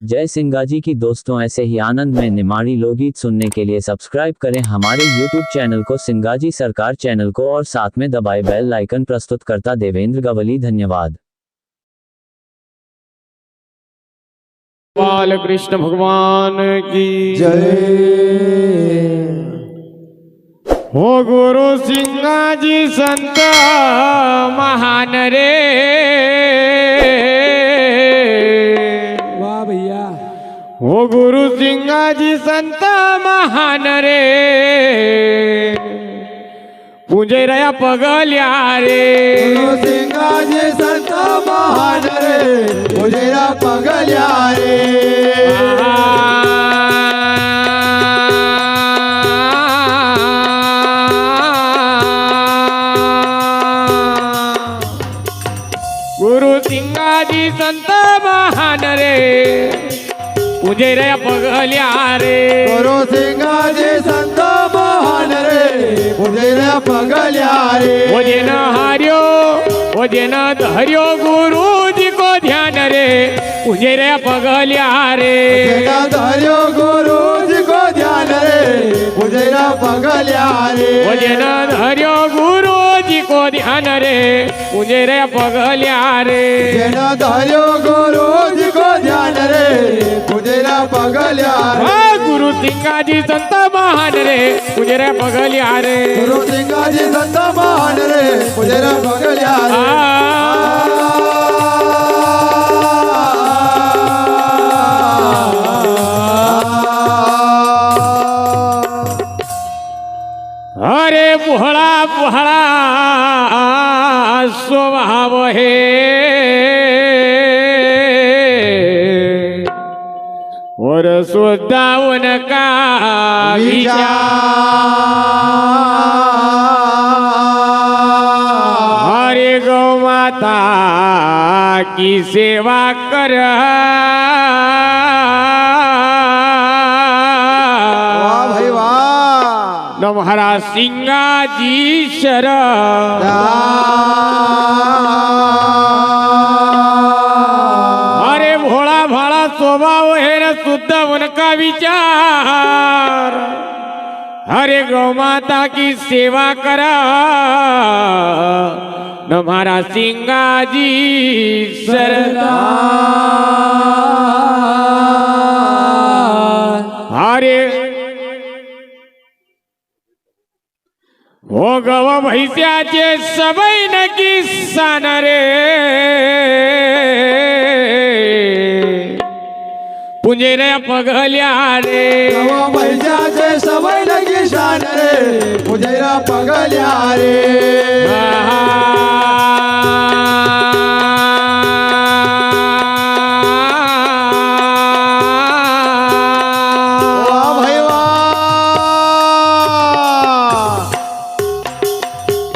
जय सिंगाजी की दोस्तों, ऐसे ही आनंद में निमाड़ी लोकगीत सुनने के लिए सब्सक्राइब करें हमारे YouTube चैनल को, सिंगाजी सरकार चैनल को, और साथ में दबाए बेल आइकन। प्रस्तुत करता देवेंद्र गवली। धन्यवाद। बाल कृष्ण भगवान की जय हो। गुरु सिंगाजी संत महान रे, वाह भैया। हो गुरु सिंगाजी संत महान रे, पूजे रया पगल्या रे। गुरु सिंगाजी संत महान रे, पूजेरा पगल्या रे। गुरु सिंगाजी संत महान रे, पूजे रे पगल्या रे। गुरु सिंगाजी संत महान रे, पूजेरा पगल्या रे। ओजे न हार्यो, ओजे न धर्यो, गुरु जी को ध्यान रे, पूजे रे पगल्या रे। जेना धर्यो गुरु जी को ध्यान रे, पूजेरा पगल्या रे। ओजे न धर्यो गुरु जी को ध्यान रे, पूजे रे पगल्या रे। जेना धर्यो गुरु जी को ध्यान रे, पूजेरा पगल्या रे। गुरु सिंगाजी संत महान रे, पूजे रे पगल्या रे। गुरु सिंगाजी संत महान रे, पूजेरा पगल्या रे। अरे बुहळा बुहळा स्वभाव हे, और सुदावन का विचार। हरे गौ माता की सेवा कर, वाह भाई वाह। न महाराज सिंगाजी शरण। अरे भोळा भाळा स्वभाव है न शुद्ध उनका विचार। हरे गौ माता की सेवा करा, न महाराज सिंगाजी शरण। हरे हो गव भैस्याचे सबई न किसान रे, पुंजे रे पगल्या रे। गवा मैजाचे सवय लगी शान रे, पूजेरा पगल्या रे। वाह भाई वाह।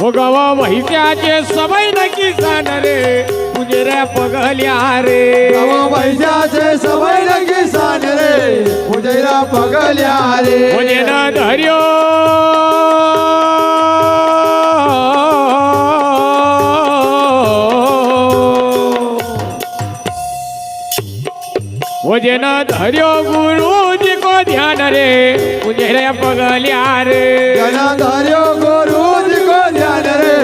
हो गवा भैस्याचे सबई न किसान रे, पुंजे रे पगल्या रे। गवा मैजाचे सवय लगी शान रे, पूजेरा पगल्या रे। पुंजे न धर्यो, ओजे न धर्यो गुरु जी को ध्यान रे, पुंजे रे पगल्या रे। जना धर्यो गुरु जी को ध्यान रे,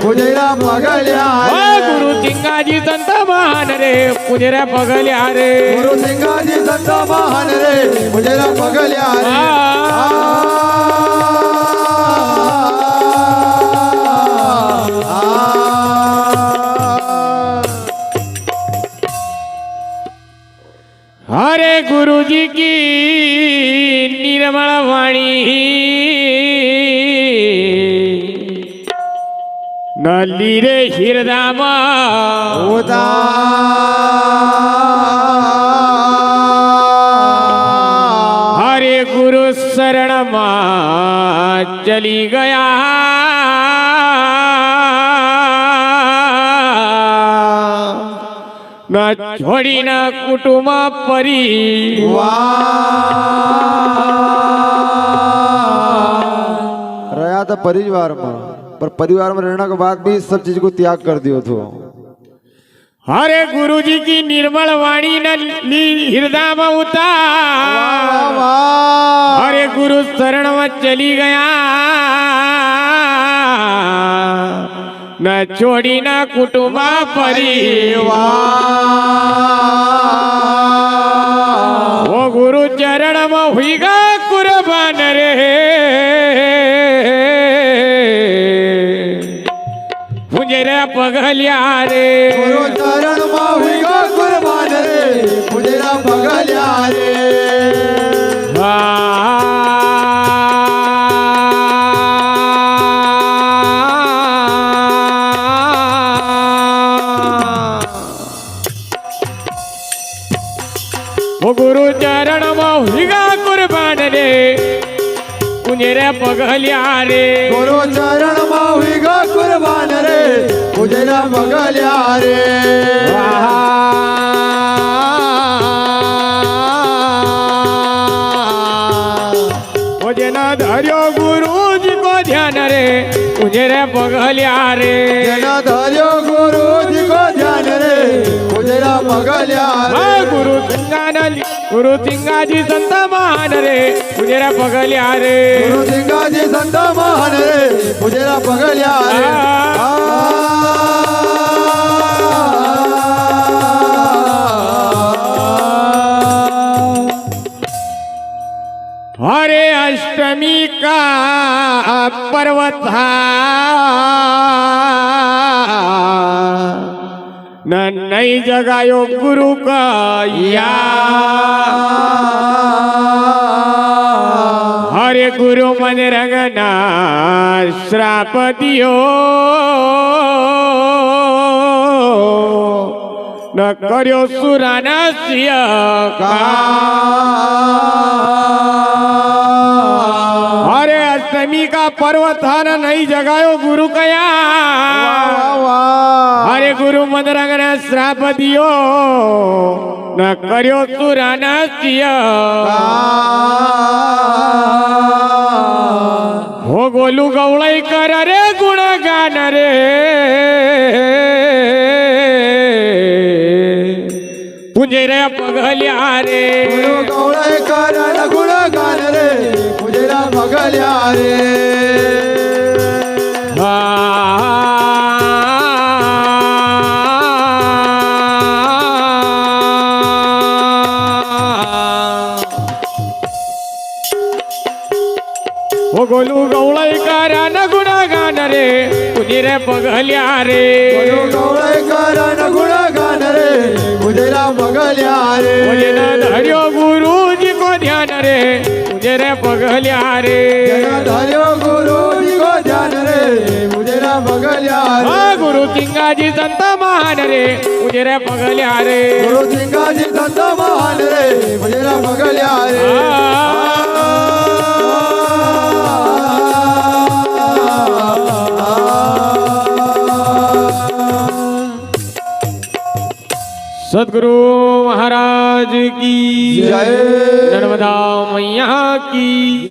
पूजेरा पगल्या रे। गुरु सिंगाजी संत महान रे, पुंजे रे पगल्या रे। गुरु सिंगाजी संत महान रे, पूजेरा पगल्या रे। हरे गुरु जी की निर्मल वाणी, नली रे हृदय उदा हरे गुरु शरण मां चली गया, न छोड़ी न कुटुंब परिवार। रहा था परिवार में, पर परिवार में रहने के बाद भी सब चीज को त्याग कर दियो थो। हरे गुरुजी की निर्मल वाणी न ली हृदय में उतार। हरे गुरु शरण में चली गया न छोड़ी न कुटुंबा परिवार। वो गुरु चरण में हुई गा कुर्बान रे। मुझे रे पगलिया रे गुरु चरण में हुई गा कुर्बान रे मुझे ना पगलिया रे। वो गुरु चरण में हुई गा कुर्बान रे मुझे रे पगलिया रे। गुरु चरण में हुई गा कुर्बान रे मुझे ना पगलिया रे। मुझे ना धर्यो गुरु जी को ध्यान रे मुझे रे पगलिया रे। जना धर्यो गुरु जी को ध्यान रे मुझे ना पगलिया रे। गुरु सिंगा जी संत महान रे मुझे रे पगलिया रे। गुरु सिंगा जी संत महान रे मुझे ना पगलिया रे। हरे अष्टमी का पर्व था न नहीं जगायो गुरु का याद। हरे गुरु मन रंगना श्राप दियो न कर्यो सुराना सिया का। हरे अष्टमी का पर्व था न नहीं जगायो गुरु कया। हरे गुरु मन रंग ने श्राप दियो न कर्यो सुराना सिया। हो गोलू गवळई कर रे गुणगान रे मुझे रे पगलिया रे। गुरु गौड़े कारण गुणगान रे मुझे ना पगलिया रे। वो गोलू गवळई कारण गुणगान रे मुझे रे पगलिया रे। गुरु गौड़े कारण गुणगान रे मुझे ना पगलिया रे। मुझे न धर्यो गुरु जी को ध्यान रे मुझे रे पगलिया रे। जना धर्यो गुरु जी को ध्यान रे मुझे ना पगलिया रे। गुरु सिंगा जी संत महान रे मुझे रे पगलिया रे। गुरु सिंगा जी संत महान रे मुझे ना पगलिया रे। सदगुरु महाराज की जय। नर्मदा मैया की।